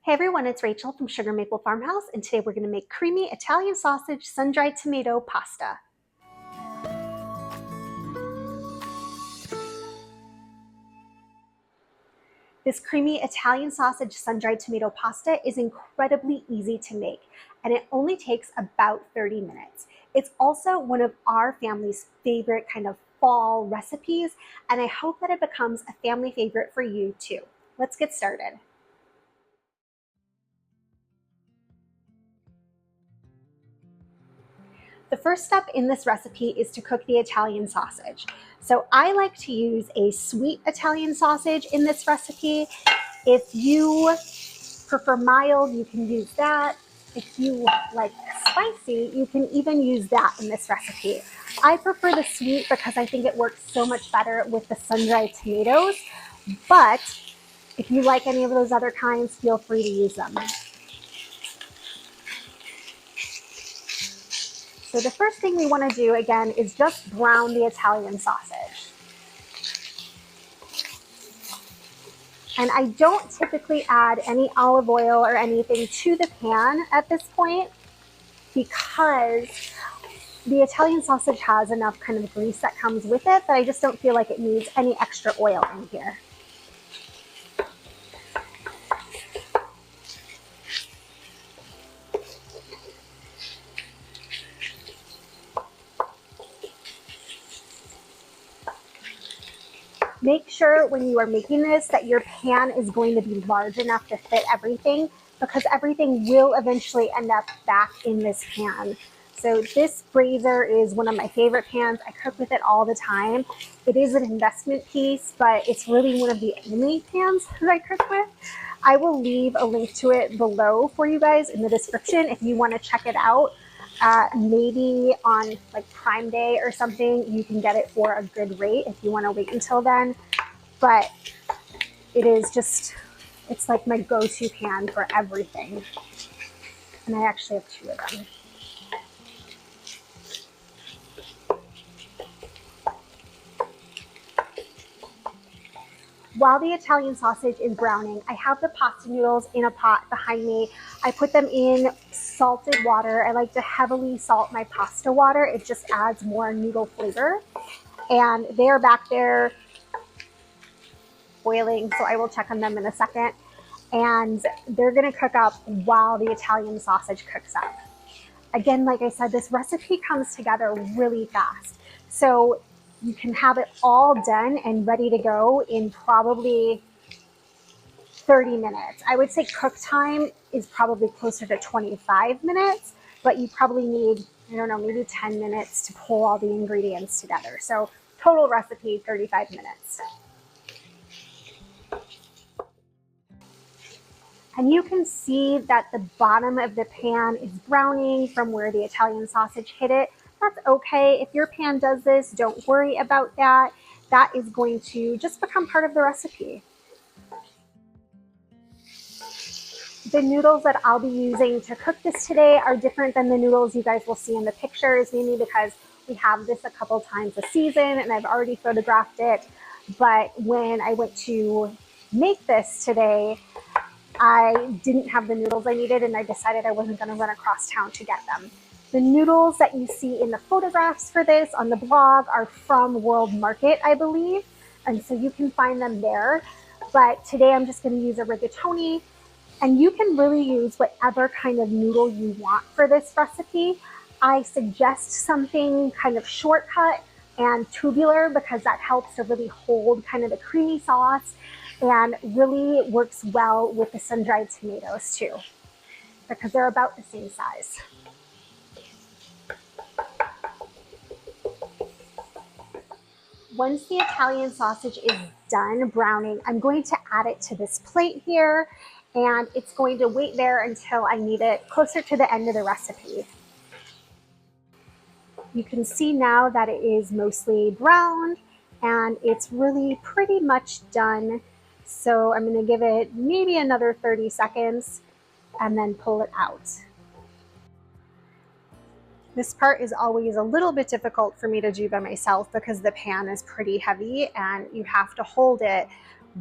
Hey everyone, it's Rachel from Sugar Maple Farmhouse, and today we're going to make creamy Italian sausage sun-dried tomato pasta. This creamy Italian sausage sun-dried tomato pasta is incredibly easy to make, and it only takes about 30 minutes. It's also one of our family's favorite kind of fall recipes, and I hope that it becomes a family favorite for you too. Let's get started. The first step in this recipe is to cook the Italian sausage. So I like to use a sweet Italian sausage in this recipe. If you prefer mild, you can use that. If you like spicy, you can even use that in this recipe. I prefer the sweet because I think it works so much better with the sun-dried tomatoes, but if you like any of those other kinds, feel free to use them. So the first thing we want to do, again, is just brown the Italian sausage. And I don't typically add any olive oil or anything to the pan at this point because the Italian sausage has enough kind of grease that comes with it that I just don't feel like it needs any extra oil in here. Make sure when you are making this that your pan is going to be large enough to fit everything, because everything will eventually end up back in this pan. So this brazier is one of my favorite pans. I cook with it all the time. It is an investment piece, but it's really one of the only pans that I cook with. I will leave a link to it below for you guys in the description if you want to check it out. Maybe on like Prime Day or something, you can get it for a good rate if you want to wait until then. But it is just, it's like my go-to pan for everything. And I actually have two of them. While the Italian sausage is browning, I have the pasta noodles in a pot behind me. I put them in salted water. I like to heavily salt my pasta water. It just adds more noodle flavor. And they're back there boiling, so I will check on them in a second. And they're gonna cook up while the Italian sausage cooks up. Again, like I said, this recipe comes together really fast. So you can have it all done and ready to go in probably 30 minutes. I would say cook time is probably closer to 25 minutes, but you probably need, I don't know, maybe 10 minutes to pull all the ingredients together. So total recipe, 35 minutes. And you can see that the bottom of the pan is browning from where the Italian sausage hit it. That's okay. If your pan does this, don't worry about that. That is going to just become part of the recipe. The noodles that I'll be using to cook this today are different than the noodles you guys will see in the pictures, mainly because we have this a couple times a season and I've already photographed it. But when I went to make this today, I didn't have the noodles I needed and I decided I wasn't going to run across town to get them. The noodles that you see in the photographs for this on the blog are from World Market, I believe, and so you can find them there. But today I'm just going to use a rigatoni, and you can really use whatever kind of noodle you want for this recipe. I suggest something kind of shortcut and tubular because that helps to really hold kind of the creamy sauce and really works well with the sun-dried tomatoes too, because they're about the same size. Once the Italian sausage is done browning, I'm going to add it to this plate here, and it's going to wait there until I need it closer to the end of the recipe. You can see now that it is mostly browned and it's really pretty much done. So I'm going to give it maybe another 30 seconds and then pull it out. This part is always a little bit difficult for me to do by myself because the pan is pretty heavy and you have to hold it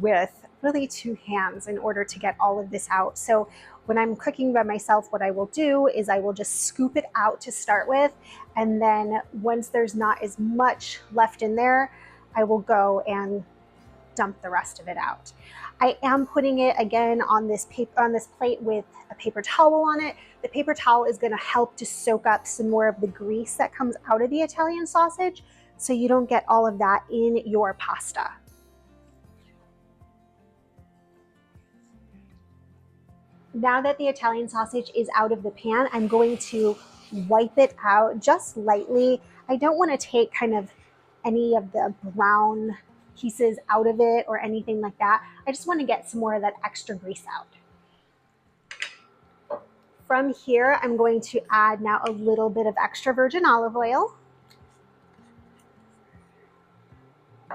with really two hands in order to get all of this out. So when I'm cooking by myself, what I will do is I will just scoop it out to start with. And then once there's not as much left in there, I will go and dump the rest of it out. I am putting it again on this plate with a paper towel on it. The paper towel is going to help to soak up some more of the grease that comes out of the Italian sausage, so you don't get all of that in your pasta. Now that the Italian sausage is out of the pan, I'm going to wipe it out just lightly. I don't want to take kind of any of the brown pieces out of it or anything like that. I just want to get some more of that extra grease out. From here, I'm going to add now a little bit of extra virgin olive oil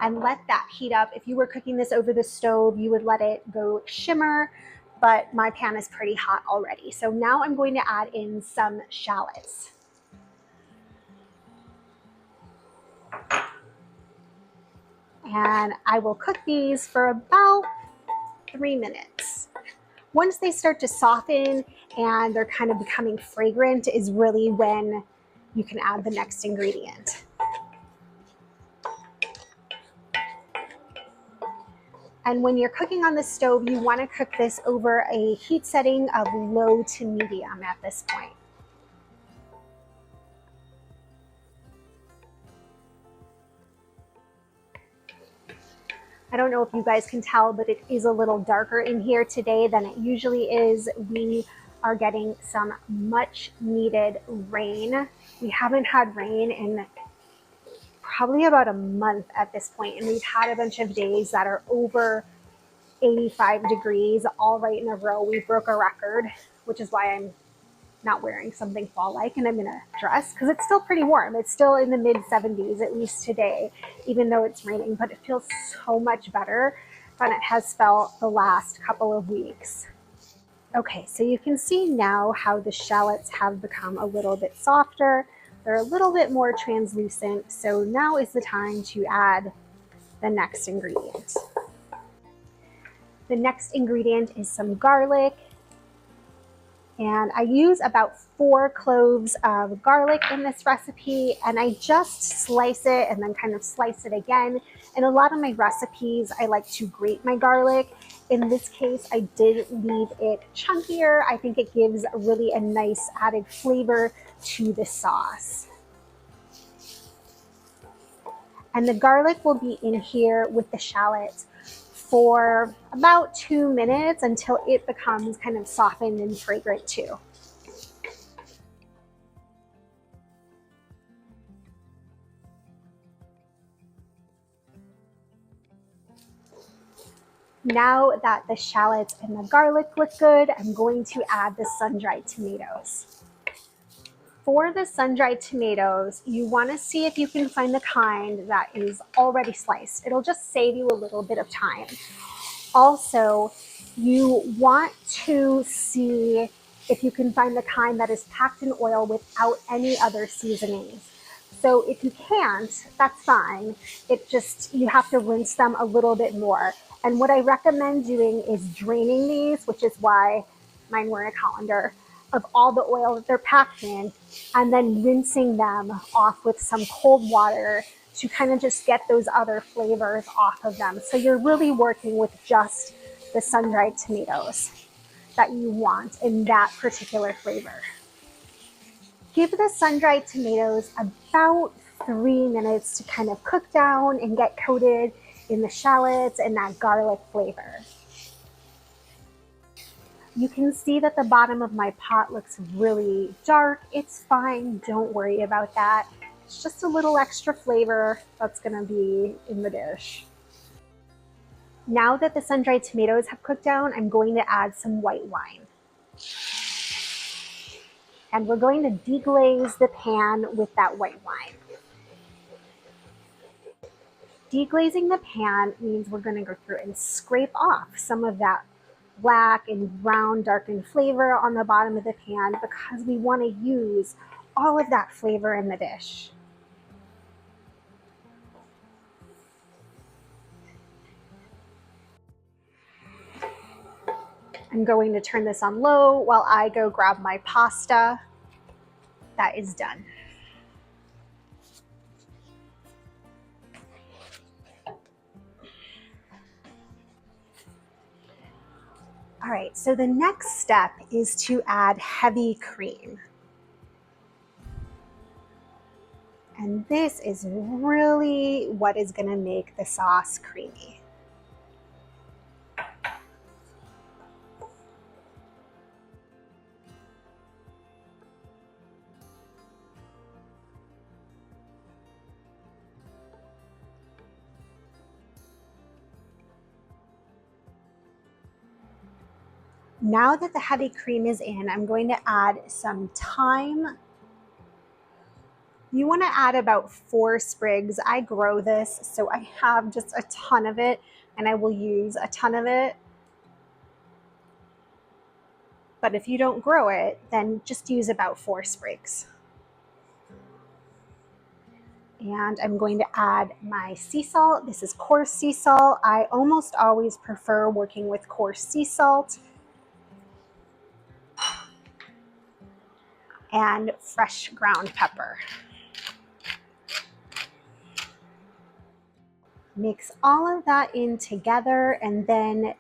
and let that heat up. If you were cooking this over the stove, you would let it go shimmer, but my pan is pretty hot already. So now I'm going to add in some shallots. And I will cook these for about 3 minutes. Once they start to soften and they're kind of becoming fragrant is really when you can add the next ingredient. And when you're cooking on the stove, you want to cook this over a heat setting of low to medium at this point. I don't know if you guys can tell, but it is a little darker in here today than it usually is. We are getting some much needed rain. We haven't had rain in probably about a month at this point, and we've had a bunch of days that are over 85 degrees all right in a row. We broke a record, which is why I'm not wearing something fall-like and I'm in a dress, because it's still pretty warm. It's still in the mid 70s, at least today, even though it's raining, but it feels so much better than it has felt the last couple of weeks. Okay, so you can see now how the shallots have become a little bit softer. They're a little bit more translucent. So now is the time to add the next ingredient. The next ingredient is some garlic. And I use about 4 cloves of garlic in this recipe, and I just slice it and then kind of slice it again. In a lot of my recipes, I like to grate my garlic. In this case, I did leave it chunkier. I think it gives really a nice added flavor to the sauce. And the garlic will be in here with the shallots for about 2 minutes until it becomes kind of softened and fragrant too. Now that the shallots and the garlic look good, I'm going to add the sun-dried tomatoes. For the sun-dried tomatoes, you want to see if you can find the kind that is already sliced. It'll just save you a little bit of time. Also, you want to see if you can find the kind that is packed in oil without any other seasonings. So if you can't, that's fine. You have to rinse them a little bit more. And what I recommend doing is draining these, which is why mine were in a colander, of all the oil that they're packed in, and then rinsing them off with some cold water to kind of just get those other flavors off of them. So you're really working with just the sun-dried tomatoes that you want in that particular flavor. Give the sun-dried tomatoes about 3 minutes to kind of cook down and get coated in the shallots and that garlic flavor. You can see that the bottom of my pot looks really dark. It's fine, don't worry about that. It's just a little extra flavor that's gonna be in the dish. Now that the sun-dried tomatoes have cooked down, I'm going to add some white wine. And we're going to deglaze the pan with that white wine. Deglazing the pan means we're going to go through and scrape off some of that black and brown darkened flavor on the bottom of the pan, because we want to use all of that flavor in the dish. I'm going to turn this on low while I go grab my pasta. That is done. All right, so the next step is to add heavy cream. And this is really what is going to make the sauce creamy. Now that the heavy cream is in, I'm going to add some thyme. You want to add about 4 sprigs. I grow this, so I have just a ton of it, and I will use a ton of it. But if you don't grow it, then just use about 4 sprigs. And I'm going to add my sea salt. This is coarse sea salt. I almost always prefer working with coarse sea salt. And fresh ground pepper. Mix all of that in together and then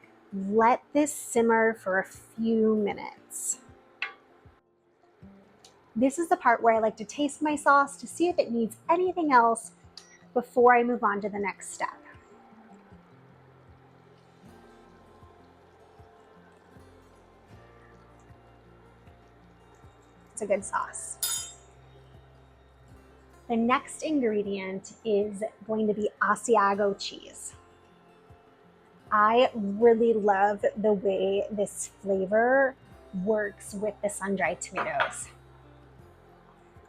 let this simmer for a few minutes. This is the part where I like to taste my sauce to see if it needs anything else before I move on to the next step. It's a good sauce. The next ingredient is going to be Asiago cheese. I really love the way this flavor works with the sun-dried tomatoes.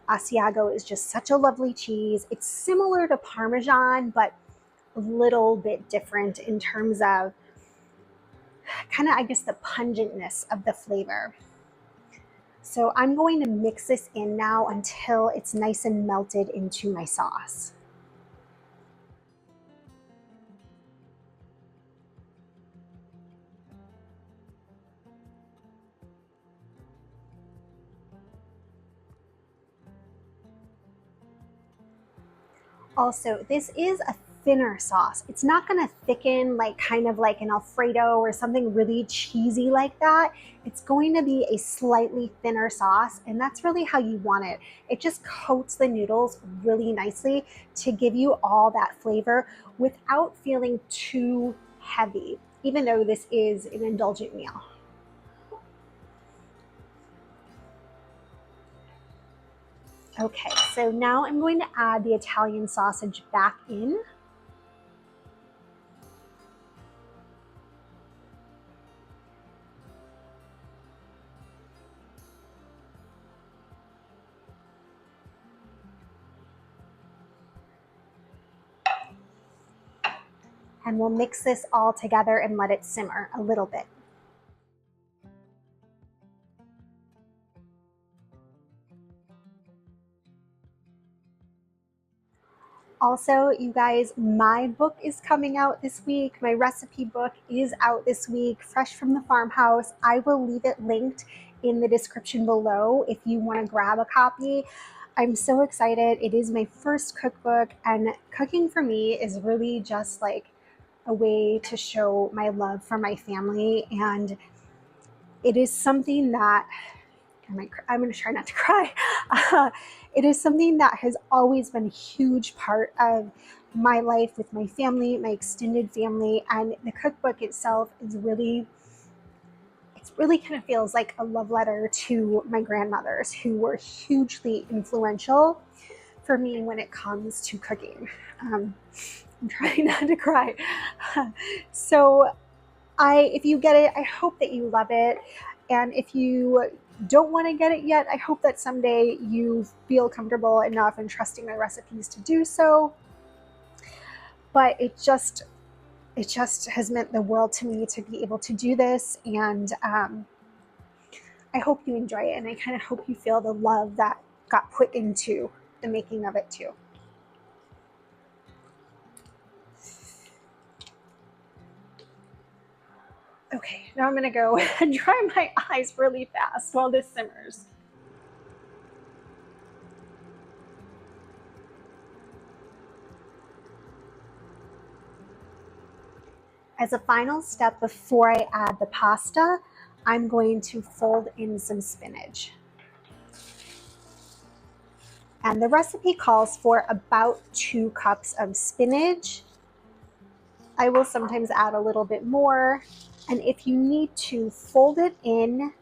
Asiago is just such a lovely cheese. It's similar to Parmesan, but a little bit different in terms of kind of, I guess, the pungentness of the flavor. So I'm going to mix this in now until it's nice and melted into my sauce. Also, this is a thinner sauce. It's not going to thicken like kind of like an Alfredo or something really cheesy like that. It's going to be a slightly thinner sauce, and that's really how you want it. It just coats the noodles really nicely to give you all that flavor without feeling too heavy, even though this is an indulgent meal. Okay, so now I'm going to add the Italian sausage back in. And we'll mix this all together and let it simmer a little bit. Also, you guys, my book is coming out this week. My recipe book is out this week, fresh from the farmhouse. I will leave it linked in the description below if you want to grab a copy. I'm so excited. It is my first cookbook, and cooking for me is really just like a way to show my love for my family. And it is something that I'm going to try not to cry. It is something that has always been a huge part of my life with my family, my extended family, and the cookbook itself is really kind of feels like a love letter to my grandmothers, who were hugely influential for me when it comes to cooking. I'm trying not to cry. So if you get it, I hope that you love it. And if you don't want to get it yet, I hope that someday you feel comfortable enough in trusting my recipes to do so. But it just has meant the world to me to be able to do this. And I hope you enjoy it. And I kind of hope you feel the love that got put into the making of it too. Okay, now I'm gonna go and dry my eyes really fast while this simmers. As a final step before I add the pasta, I'm going to fold in some spinach. And the recipe calls for about 2 cups of spinach. I will sometimes add a little bit more. And if you need to, fold it in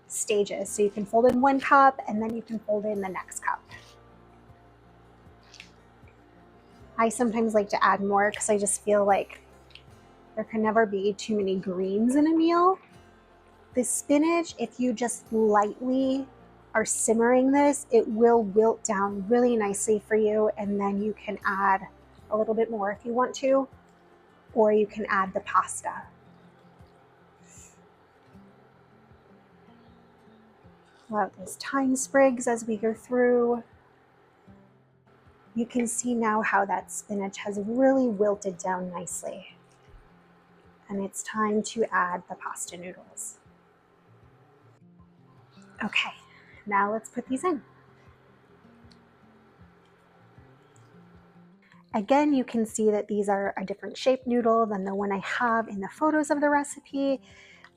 stages. So you can fold in 1 cup and then you can fold in the next cup. I sometimes like to add more because I just feel like there can never be too many greens in a meal. The spinach, if you just lightly are simmering this, it will wilt down really nicely for you, and then you can add a little bit more if you want to, or you can add the pasta. Pull out those thyme sprigs as we go through. You can see now how that spinach has really wilted down nicely. And it's time to add the pasta noodles. Okay, now let's put these in. Again, you can see that these are a different shaped noodle than the one I have in the photos of the recipe,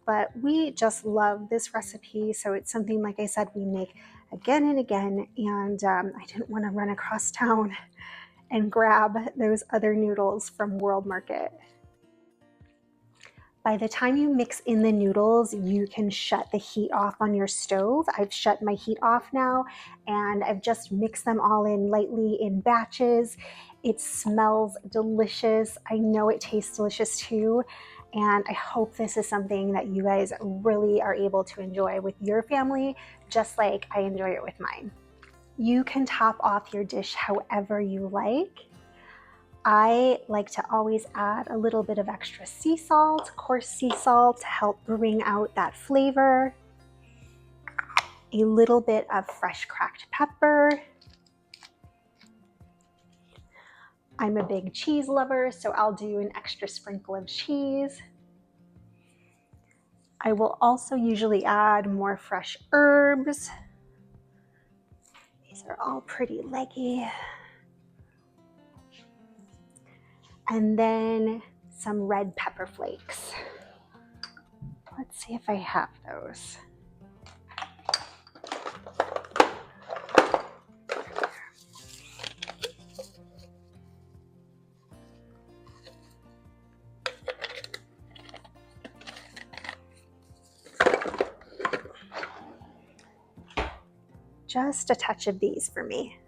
but we just love this recipe. So it's something, like I said, we make again and again, and I didn't want to run across town and grab those other noodles from World Market. By the time you mix in the noodles, you can shut the heat off on your stove. I've shut my heat off now, and I've just mixed them all in lightly in batches. It smells delicious. I know it tastes delicious too. And I hope this is something that you guys really are able to enjoy with your family, just like I enjoy it with mine. You can top off your dish however you like. I like to always add a little bit of extra sea salt, coarse sea salt, to help bring out that flavor. A little bit of fresh cracked pepper. I'm a big cheese lover, so I'll do an extra sprinkle of cheese. I will also usually add more fresh herbs. These are all pretty leggy. And then some red pepper flakes. Let's see if I have those. Just a touch of these for me.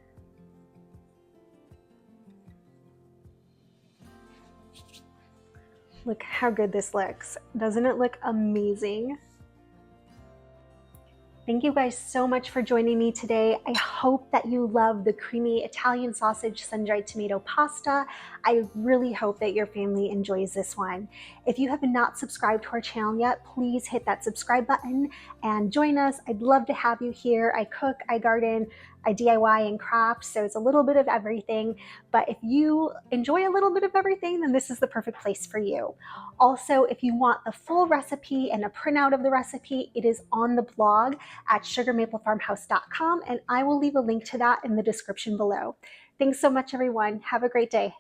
Look how good this looks. Doesn't it look amazing? Thank you guys so much for joining me today. I hope that you love the creamy Italian sausage sun-dried tomato pasta. I really hope that your family enjoys this one. If you have not subscribed to our channel yet, please hit that subscribe button and join us. I'd love to have you here. I cook, I garden, I DIY and craft, so it's a little bit of everything. But if you enjoy a little bit of everything, then this is the perfect place for you. Also, if you want the full recipe and a printout of the recipe, it is on the blog at sugarmaplefarmhouse.com, and I will leave a link to that in the description below. Thanks so much, everyone. Have a great day.